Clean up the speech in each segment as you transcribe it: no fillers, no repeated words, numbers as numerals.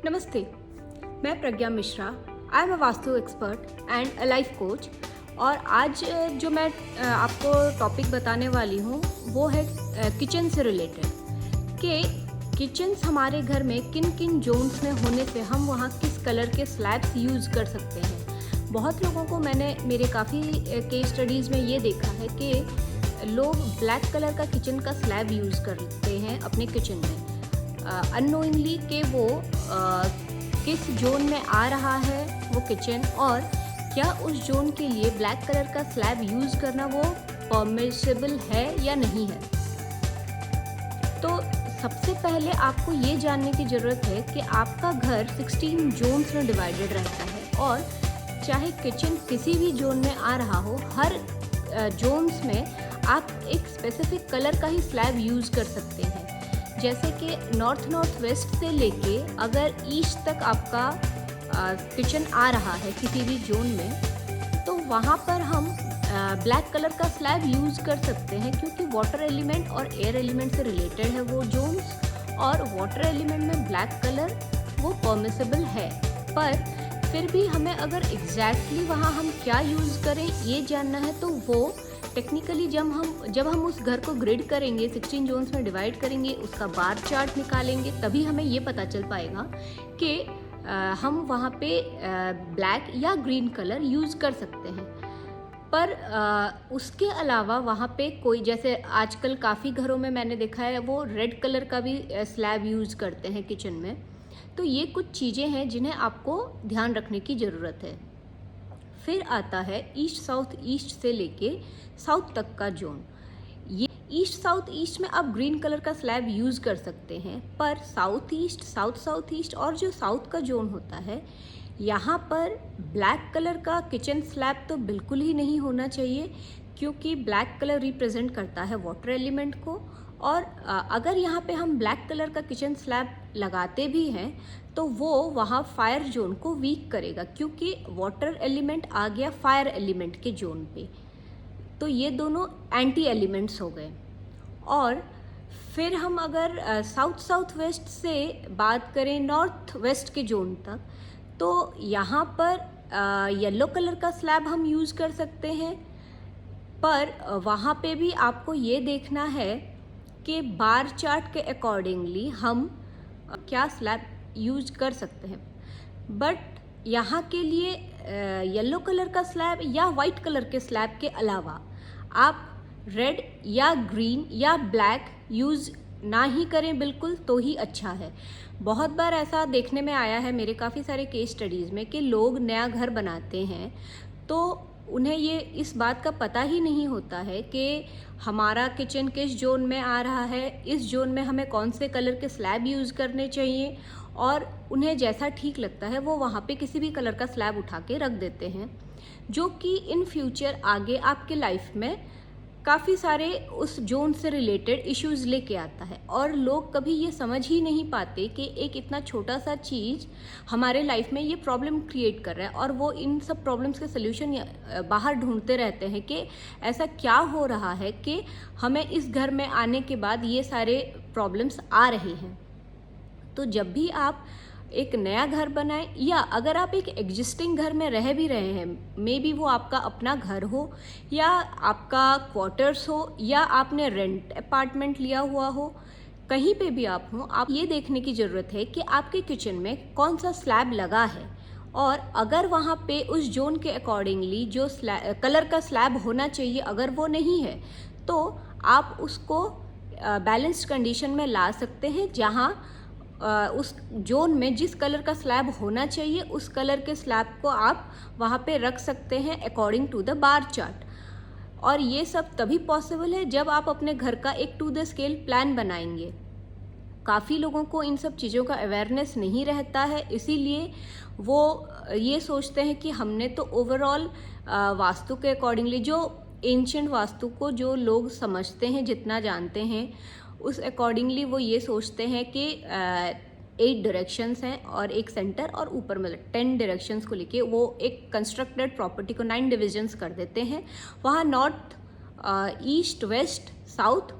नमस्ते, मैं Pragya Mishra. I am a vastu expert and a life coach. और आज जो मैं आपको टॉपिक बताने वाली हूँ वो है किचन से रिलेटेड कि किचन्स हमारे घर में किन किन जोन्स में होने से हम वहाँ किस कलर के स्लैब्स यूज़ कर सकते हैं। बहुत लोगों को मैंने मेरे काफ़ी केस स्टडीज़ में ये देखा है कि लोग ब्लैक कलर का किचन का स्लैब यूज़ करते हैं अपने किचन में अननोइंगली कि वो किस जोन में आ रहा है वो किचन, और क्या उस जोन के लिए ब्लैक कलर का स्लैब यूज़ करना वो परमिसिबल है या नहीं है। तो सबसे पहले आपको ये जानने की ज़रूरत है कि आपका घर 16 जोन्स में डिवाइडेड रहता है, और चाहे किचन किसी भी जोन में आ रहा हो, हर जोन्स में आप एक स्पेसिफिक कलर का ही स्लैब यूज़ कर सकते हैं। जैसे कि नॉर्थ वेस्ट से लेके अगर ईस्ट तक आपका किचन आ रहा है किसी भी जोन में, तो वहाँ पर हम ब्लैक कलर का स्लैब यूज़ कर सकते हैं, क्योंकि वाटर एलिमेंट और एयर एलिमेंट से रिलेटेड है वो जोन्स, और वाटर एलिमेंट में ब्लैक कलर वो परमिसिबल है। पर फिर भी हमें अगर एग्जैक्टली वहाँ हम क्या यूज़ करें ये जानना है, तो वो टेक्निकली जब हम उस घर को ग्रिड करेंगे, 16 जोन्स में डिवाइड करेंगे, उसका बार चार्ट निकालेंगे, तभी हमें ये पता चल पाएगा कि हम वहाँ पे ब्लैक या ग्रीन कलर यूज़ कर सकते हैं। पर उसके अलावा वहाँ पे कोई, जैसे आजकल काफ़ी घरों में मैंने देखा है वो रेड कलर का भी स्लैब यूज़ करते हैं किचन में। तो ये कुछ चीज़ें हैं जिन्हें आपको ध्यान रखने की ज़रूरत है। फिर आता है ईस्ट साउथ ईस्ट से लेके साउथ तक का जोन। ये ईस्ट साउथ ईस्ट में आप ग्रीन कलर का स्लैब यूज़ कर सकते हैं, पर साउथ ईस्ट, साउथ ईस्ट और जो साउथ का जोन होता है, यहाँ पर ब्लैक कलर का किचन स्लैब तो बिल्कुल ही नहीं होना चाहिए, क्योंकि ब्लैक कलर रिप्रेजेंट करता है वाटर एलिमेंट को। और अगर यहाँ पे हम ब्लैक कलर का किचन स्लैब लगाते भी हैं तो वो वहाँ फायर जोन को वीक करेगा, क्योंकि वाटर एलिमेंट आ गया फायर एलिमेंट के जोन पे। तो ये दोनों एंटी एलिमेंट्स हो गए। और फिर हम अगर साउथ वेस्ट से बात करें नॉर्थ वेस्ट के जोन तक, तो यहाँ पर येलो कलर का स्लैब हम यूज़ कर सकते हैं, पर वहाँ पे भी आपको ये देखना है कि बार चार्ट के अकॉर्डिंगली हम क्या स्लैब यूज कर सकते हैं। बट यहाँ के लिए येलो कलर का स्लैब या वाइट कलर के स्लैब के अलावा आप रेड या ग्रीन या ब्लैक यूज़ ना ही करें बिल्कुल, तो ही अच्छा है। बहुत बार ऐसा देखने में आया है मेरे काफ़ी सारे केस स्टडीज़ में कि लोग नया घर बनाते हैं तो उन्हें ये इस बात का पता ही नहीं होता है कि हमारा किचन किस जोन में आ रहा है, इस जोन में हमें कौन से कलर के स्लैब यूज़ करने चाहिए, और उन्हें जैसा ठीक लगता है वो वहाँ पे किसी भी कलर का स्लैब उठा के रख देते हैं, जो कि इन फ्यूचर आगे आपके लाइफ में काफ़ी सारे उस जोन से रिलेटेड इश्यूज़ लेके आता है। और लोग कभी ये समझ ही नहीं पाते कि एक इतना छोटा सा चीज़ हमारे लाइफ में ये प्रॉब्लम क्रिएट कर रहा है, और वो इन सब प्रॉब्लम्स के सल्यूशन बाहर ढूंढते रहते हैं कि ऐसा क्या हो रहा है कि हमें इस घर में आने के बाद ये सारे प्रॉब्लम्स आ रहे हैं। तो जब भी आप एक नया घर बनाएं, या अगर आप एक एग्जिस्टिंग घर में रह भी रहे हैं, मे बी वो आपका अपना घर हो या आपका क्वार्टर्स हो या आपने रेंट अपार्टमेंट लिया हुआ हो, कहीं पे भी आप हो, आप ये देखने की ज़रूरत है कि आपके किचन में कौन सा स्लैब लगा है, और अगर वहाँ पे उस जोन के अकॉर्डिंगली जो कलर का स्लैब होना चाहिए अगर वो नहीं है, तो आप उसको बैलेंस्ड कंडीशन में ला सकते हैं, जहाँ उस जोन में जिस कलर का स्लैब होना चाहिए उस कलर के स्लैब को आप वहाँ पे रख सकते हैं according to the bar chart. और ये सब तभी पॉसिबल है जब आप अपने घर का एक टू द स्केल प्लान बनाएंगे। काफ़ी लोगों को इन सब चीज़ों का अवेयरनेस नहीं रहता है, इसीलिए वो ये सोचते हैं कि हमने तो ओवरऑल वास्तु के अकॉर्डिंगली, जो एंशिएंट वास्तु को जो लोग समझते हैं, जितना जानते हैं, उस अकॉर्डिंगली वो ये सोचते हैं कि 8 डायरेक्शंस हैं और एक सेंटर, और ऊपर मतलब 10 डायरेक्शंस को लेके वो एक कंस्ट्रक्टेड प्रॉपर्टी को 9 डिविजन्स कर देते हैं। वहाँ north, east, west, south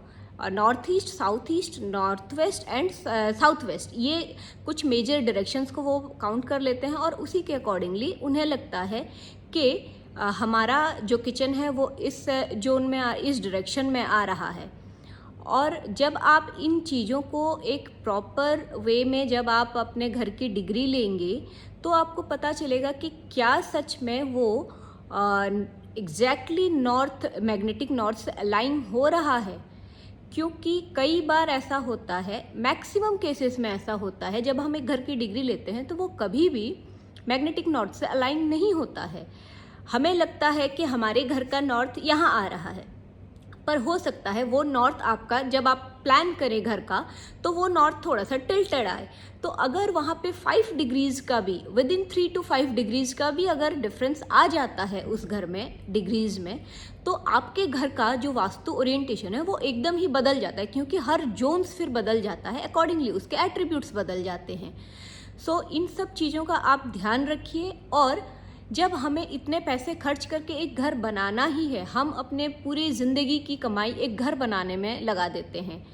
north east, south east, north west and south west, ये कुछ मेजर डायरेक्शंस को वो काउंट कर लेते हैं और उसी के अकॉर्डिंगली उन्हें लगता है कि हमारा जो किचन है वो इस जोन में इस डायरेक्शन में आ रहा है। और जब आप इन चीज़ों को एक प्रॉपर वे में जब आप अपने घर की डिग्री लेंगे तो आपको पता चलेगा कि क्या सच में वो एग्जैक्टली नॉर्थ, मैग्नेटिक नॉर्थ से अलाइन हो रहा है। क्योंकि कई बार ऐसा होता है, मैक्सिमम केसेस में ऐसा होता है, जब हम एक घर की डिग्री लेते हैं तो वो कभी भी मैग्नेटिक नॉर्थ से अलाइन नहीं होता है। हमें लगता है कि हमारे घर का नॉर्थ यहाँ आ रहा है, पर हो सकता है वो नॉर्थ आपका, जब आप प्लान करें घर का, तो वो नॉर्थ थोड़ा सा टिल्टेड आए। तो अगर वहाँ पे 5 डिग्रीज़ का भी, विद इन 3 to 5 डिग्रीज़ का भी अगर डिफरेंस आ जाता है उस घर में डिग्रीज़ में, तो आपके घर का जो वास्तु ओरिएंटेशन है वो एकदम ही बदल जाता है, क्योंकि हर जोन्स फिर बदल जाता है, अकॉर्डिंगली उसके एट्रीब्यूट्स बदल जाते हैं। सो इन सब चीज़ों का आप ध्यान रखिए। और जब हमें इतने पैसे खर्च करके एक घर बनाना ही है, हम अपने पूरी ज़िंदगी की कमाई एक घर बनाने में लगा देते हैं,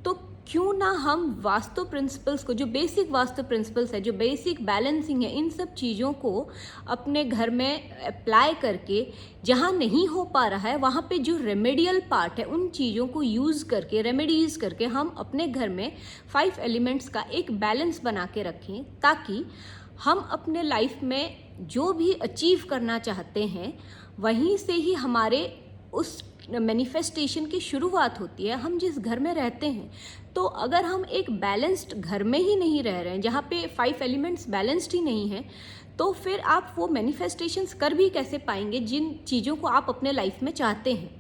तो क्यों ना हम वास्तु प्रिंसिपल्स को, जो बेसिक वास्तु प्रिंसिपल्स है, जो बेसिक बैलेंसिंग है, इन सब चीज़ों को अपने घर में अप्लाई करके, जहाँ नहीं हो पा रहा है वहाँ पे जो रेमेडियल पार्ट है उन चीज़ों को यूज़ करके, रेमेडीज़ करके हम अपने घर में 5 एलिमेंट्स का एक बैलेंस बना के रखें, ताकि हम अपने लाइफ में जो भी अचीव करना चाहते हैं वहीं से ही हमारे उस मैनिफेस्टेशन की शुरुआत होती है। हम जिस घर में रहते हैं, तो अगर हम एक बैलेंस्ड घर में ही नहीं रह रहे हैं, जहाँ पे 5 एलिमेंट्स बैलेंस्ड ही नहीं हैं, तो फिर आप वो मैनिफेस्टेशंस कर भी कैसे पाएंगे जिन चीज़ों को आप अपने लाइफ में चाहते हैं।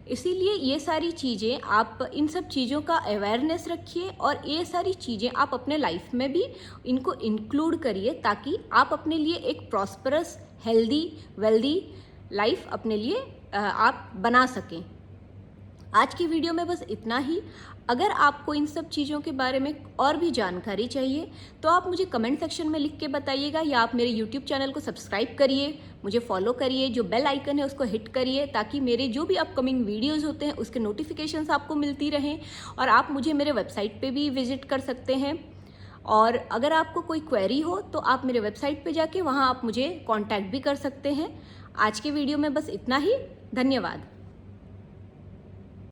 इसीलिए ये सारी चीज़ें, आप इन सब चीज़ों का अवेयरनेस रखिए और ये सारी चीज़ें आप अपने लाइफ में भी इनको इंक्लूड करिए, ताकि आप अपने लिए एक प्रॉस्परस, हेल्दी, वेल्दी लाइफ अपने लिए आप बना सकें। आज की वीडियो में बस इतना ही। अगर आपको इन सब चीज़ों के बारे में और भी जानकारी चाहिए तो आप मुझे कमेंट सेक्शन में लिख के बताइएगा, या आप मेरे यूट्यूब चैनल को सब्सक्राइब करिए, मुझे फॉलो करिए, जो बेल आइकन है उसको हिट करिए, ताकि मेरे जो भी अपकमिंग वीडियोज़ होते हैं उसके नोटिफिकेशंस आपको मिलती रहें। और आप मुझे मेरे वेबसाइट पे भी विजिट कर सकते हैं। और अगर आपको कोई क्वेरी हो तो आप मेरे वेबसाइट पे जाके वहाँ आप मुझे कॉन्टैक्ट भी कर सकते हैं। आज के वीडियो में बस इतना ही। धन्यवाद।